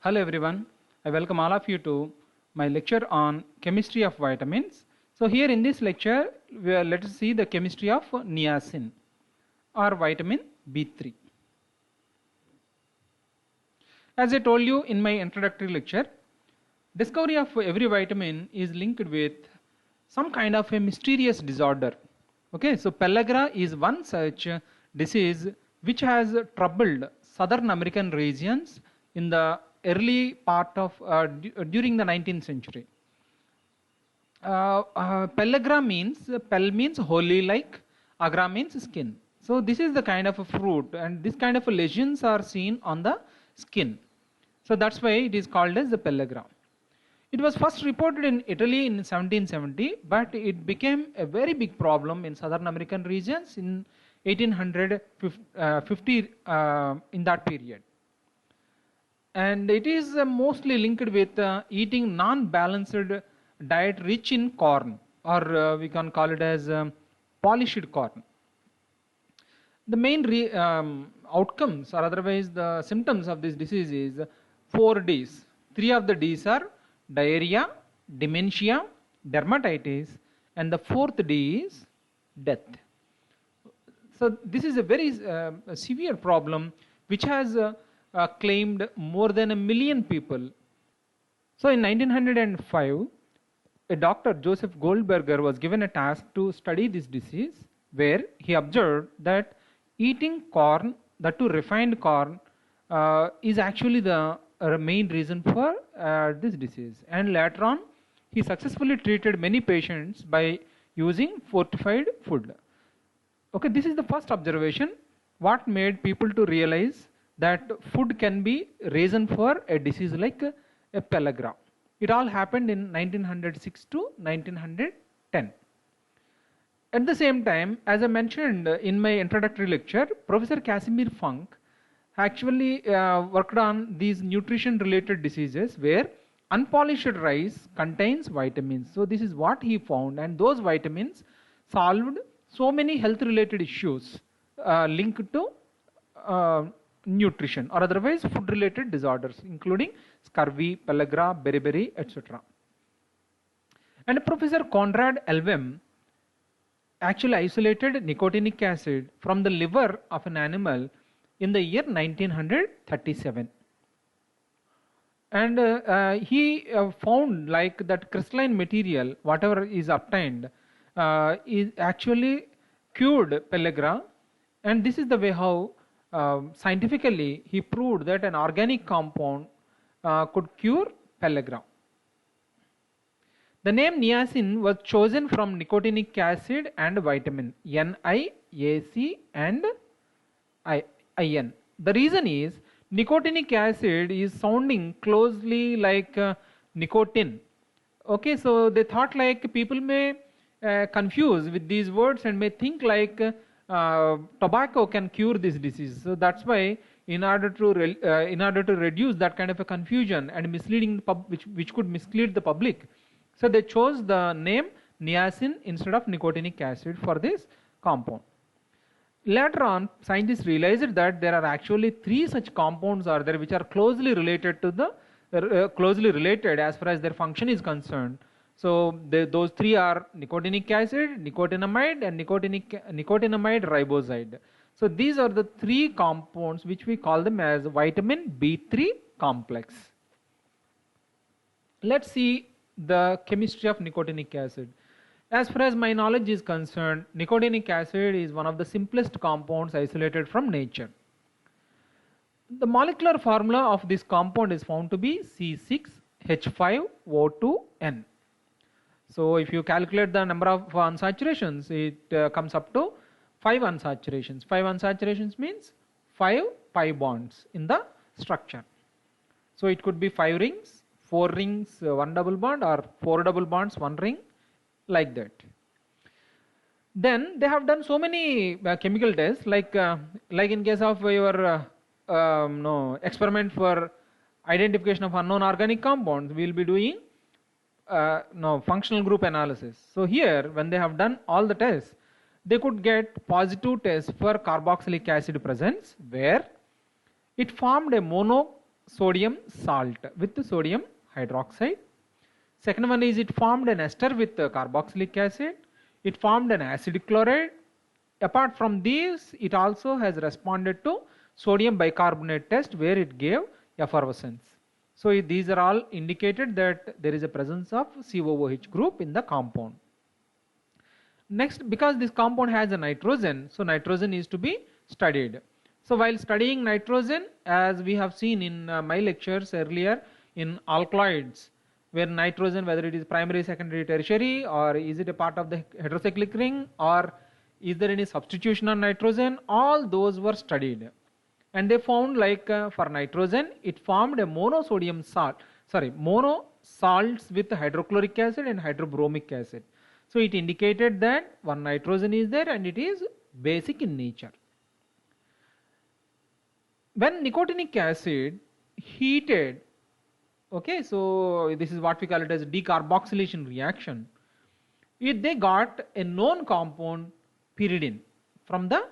Hello everyone, I welcome all of you to my lecture on chemistry of vitamins. So here in this lecture, let us see the chemistry of niacin or vitamin B3. As I told you in my introductory lecture, discovery of every vitamin is linked with some kind of a mysterious disorder. Okay, so pellagra is one such disease which has troubled Southern American regions in the early part of during the 19th century. Pellagra means pel means holy like, agra means skin. So this is the kind of a fruit, and this kind of lesions are seen on the skin. So that's why it is called as the pellagra. It was first reported in Italy in 1770, but it became a very big problem in Southern American regions in 1850 in that period. And it is mostly linked with eating non-balanced diet rich in corn, or we can call it as polished corn. The main outcomes, or otherwise the symptoms of this disease is 4 Ds. 3 of the Ds are diarrhea, dementia, dermatitis, and the 4th D is death. So this is a very severe problem which has claimed more than 1 million people. So in 1905, a doctor, Joseph Goldberger, was given a task to study this disease, where he observed that eating corn, that too refined corn, is actually the main reason for this disease. And later on, he successfully treated many patients by using fortified food. Okay, this is the first observation. What made people to realize that food can be reason for a disease like a pellagra. It all happened in 1906 to 1910. At the same time, as I mentioned in my introductory lecture, Professor Casimir Funk actually worked on these nutrition related diseases where unpolished rice contains vitamins. So this is what he found, and those vitamins solved so many health related issues linked to nutrition or otherwise food related disorders, including scurvy, pellagra, beriberi, etc. And Professor Conrad Elvem actually isolated nicotinic acid from the liver of an animal in the year 1937. And he found like that crystalline material, whatever is obtained, is actually cured pellagra, and this is the way how scientifically he proved that an organic compound could cure pellagra. The name niacin was chosen from nicotinic acid and vitamin NiAC and IN. The reason is nicotinic acid is sounding closely like nicotine. Okay, so they thought like people may confuse with these words and may think like tobacco can cure this disease. So that's why in order to reduce that kind of a confusion and misleading which could mislead the public, so they chose the name niacin instead of nicotinic acid for this compound. Later on, scientists realized that there are actually 3 such compounds are there which are closely related to the closely related as far as their function is concerned. So those 3 are nicotinic acid, nicotinamide, and nicotinamide riboside. So these are the 3 compounds which we call them as vitamin B3 complex. Let's see the chemistry of nicotinic acid. As far as my knowledge is concerned, nicotinic acid is one of the simplest compounds isolated from nature. The molecular formula of this compound is found to be C6H5O2N. So if you calculate the number of unsaturations, it comes up to 5 unsaturations. 5 unsaturations means 5 pi bonds in the structure. So it could be 5 rings, 4 rings, 1 double bond, or 4 double bonds, 1 ring, like that. Then they have done so many chemical tests, like in case of your experiment for identification of unknown organic compounds, we will be doing functional group analysis. So here, when they have done all the tests, they could get positive tests for carboxylic acid presence, where it formed a sodium salt with sodium hydroxide. Second one is it formed an ester with carboxylic acid. It formed an acid chloride. Apart from these, it also has responded to sodium bicarbonate test where it gave effervescence. So these are all indicated that there is a presence of COOH group in the compound. Next, because this compound has a nitrogen, so nitrogen is to be studied. So while studying nitrogen, as we have seen in my lectures earlier in alkaloids, where nitrogen, whether it is primary, secondary, tertiary, or is it a part of the heterocyclic ring, or is there any substitution on nitrogen, all those were studied. And they found like for nitrogen, it formed a monosodium salt, mono salts with hydrochloric acid and hydrobromic acid. So it indicated that one nitrogen is there and it is basic in nature. When nicotinic acid heated, okay, so this is what we call it as decarboxylation reaction, they got a known compound pyridine from the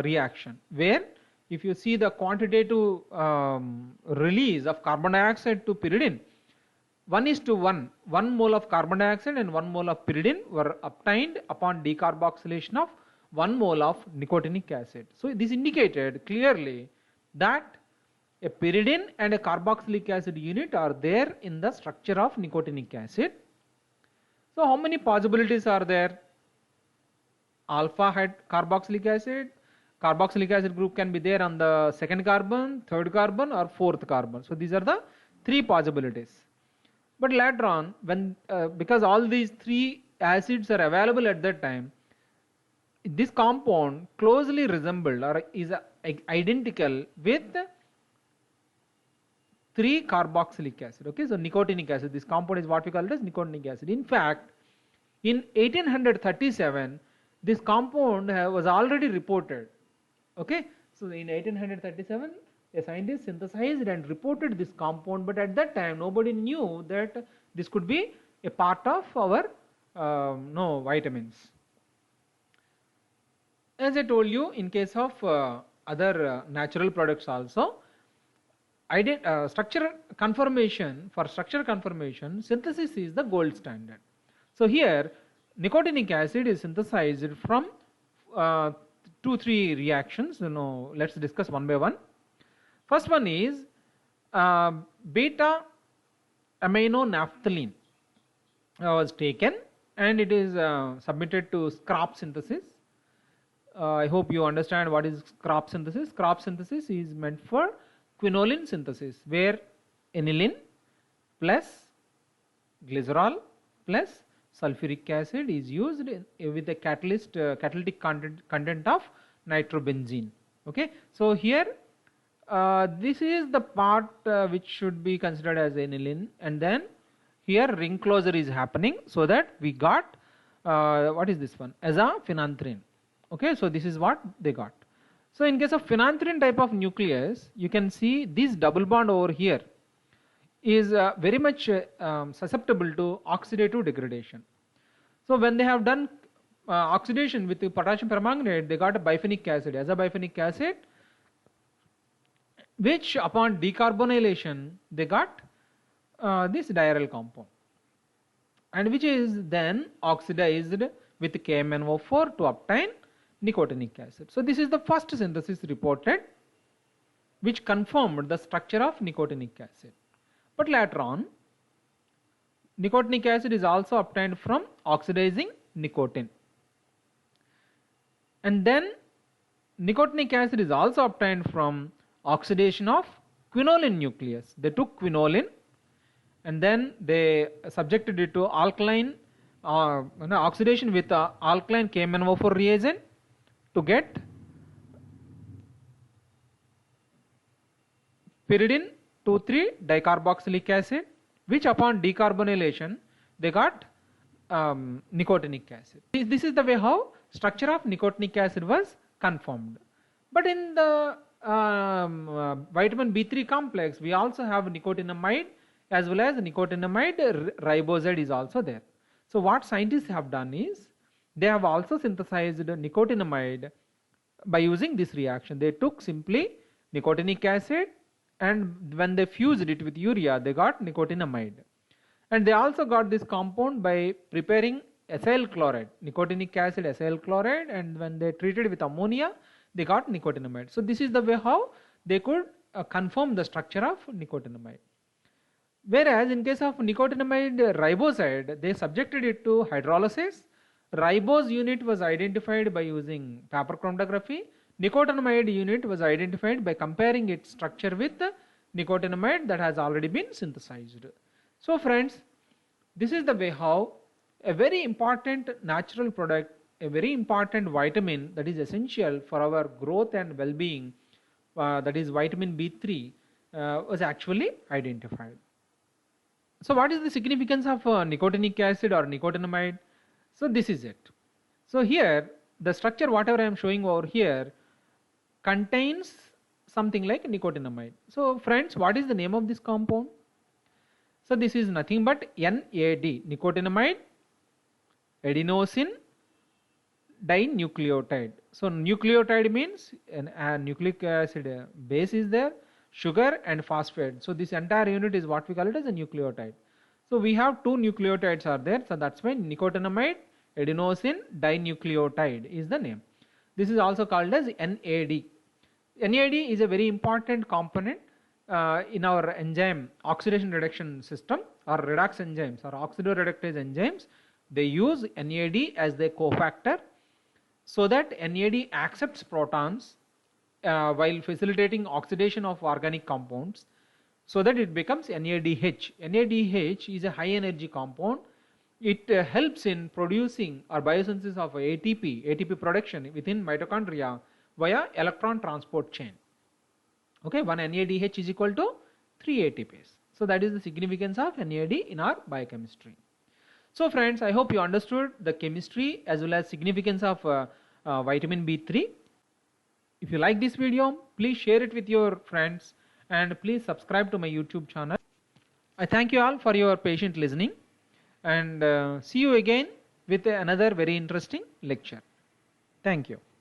reaction, where if you see the quantitative release of carbon dioxide to pyridine, 1:1, 1 mole of carbon dioxide and 1 mole of pyridine were obtained upon decarboxylation of 1 mole of nicotinic acid. So this indicated clearly that a pyridine and a carboxylic acid unit are there in the structure of nicotinic acid. So how many possibilities are there? Alpha had carboxylic acid group can be there on the second carbon, third carbon, or fourth carbon. So these are the 3 possibilities. But later on, when because all these 3 acids are available at that time, this compound closely resembled or is identical with 3 carboxylic acid. Okay, so nicotinic acid. This compound is what we call it as nicotinic acid. In fact, in 1837, this compound was already reported. Okay, so in 1837, a scientist synthesized and reported this compound, but at that time nobody knew that this could be a part of our vitamins. As I told you, in case of other natural products also, structure confirmation, synthesis is the gold standard. So here nicotinic acid is synthesized from 2-3 reactions. Let's discuss one by one. First one is beta aminonaphthalene was taken and it is submitted to Scrap synthesis. I hope you understand what is Scrap synthesis. Scrap synthesis is meant for quinoline synthesis, where aniline plus glycerol plus sulfuric acid is used with the catalytic content of nitrobenzene. Okay, so here this is the part which should be considered as aniline, and then here ring closure is happening, so that we got what is this one, as a phenanthrene. Okay, so this is what they got. So in case of phenanthrene type of nucleus, you can see this double bond over here is very much susceptible to oxidative degradation. So when they have done oxidation with the potassium permanganate, they got a bifenic acid, as a bifenic acid, which upon decarbonylation they got this diaryl compound, and which is then oxidized with KMnO4 to obtain nicotinic acid. So this is the first synthesis reported which confirmed the structure of nicotinic acid. But later on, nicotinic acid is also obtained from oxidizing nicotine, and then nicotinic acid is also obtained from oxidation of quinoline nucleus. They took quinoline and then they subjected it to alkaline oxidation with alkaline KMnO4 reagent to get pyridine 2,3 dicarboxylic acid, which upon decarbonylation they got nicotinic acid. This is the way how structure of nicotinic acid was confirmed. But in the vitamin B3 complex, we also have nicotinamide as well as nicotinamide riboside is also there. So what scientists have done is they have also synthesized nicotinamide by using this reaction. They took simply nicotinic acid and when they fused it with urea, they got nicotinamide. And they also got this compound by preparing acyl chloride, nicotinic acid acyl chloride, and when they treated with ammonia, they got nicotinamide. So this is the way how they could confirm the structure of nicotinamide. Whereas in case of nicotinamide riboside, they subjected it to hydrolysis. Ribose unit was identified by using paper chromatography. Nicotinamide unit was identified by comparing its structure with nicotinamide that has already been synthesized. So friends, this is the way how a very important natural product, a very important vitamin that is essential for our growth and well-being, that is vitamin B3, was actually identified. So what is the significance of nicotinic acid or nicotinamide? So this is it. So here the structure whatever I am showing over here contains something like nicotinamide. So friends, what is the name of this compound? So this is nothing but NAD, nicotinamide adenosine dinucleotide. So nucleotide means a nucleic acid base is there, sugar and phosphate. So this entire unit is what we call it as a nucleotide. So we have two nucleotides are there. So that's why nicotinamide adenosine dinucleotide is the name. This is also called as NAD. NAD is a very important component in our enzyme oxidation reduction system, or redox enzymes or oxidoreductase enzymes. They use NAD as their cofactor so that NAD accepts protons while facilitating oxidation of organic compounds, so that it becomes NADH. NADH is a high energy compound. It helps in producing or biosynthesis of ATP production within mitochondria via electron transport chain. Okay, one NADH is equal to 3 ATPs. So that is the significance of NAD in our biochemistry. So friends, I hope you understood the chemistry as well as significance of vitamin B3. If you like this video, please share it with your friends and please subscribe to my YouTube channel. I thank you all for your patient listening, and see you again with another very interesting lecture. Thank you.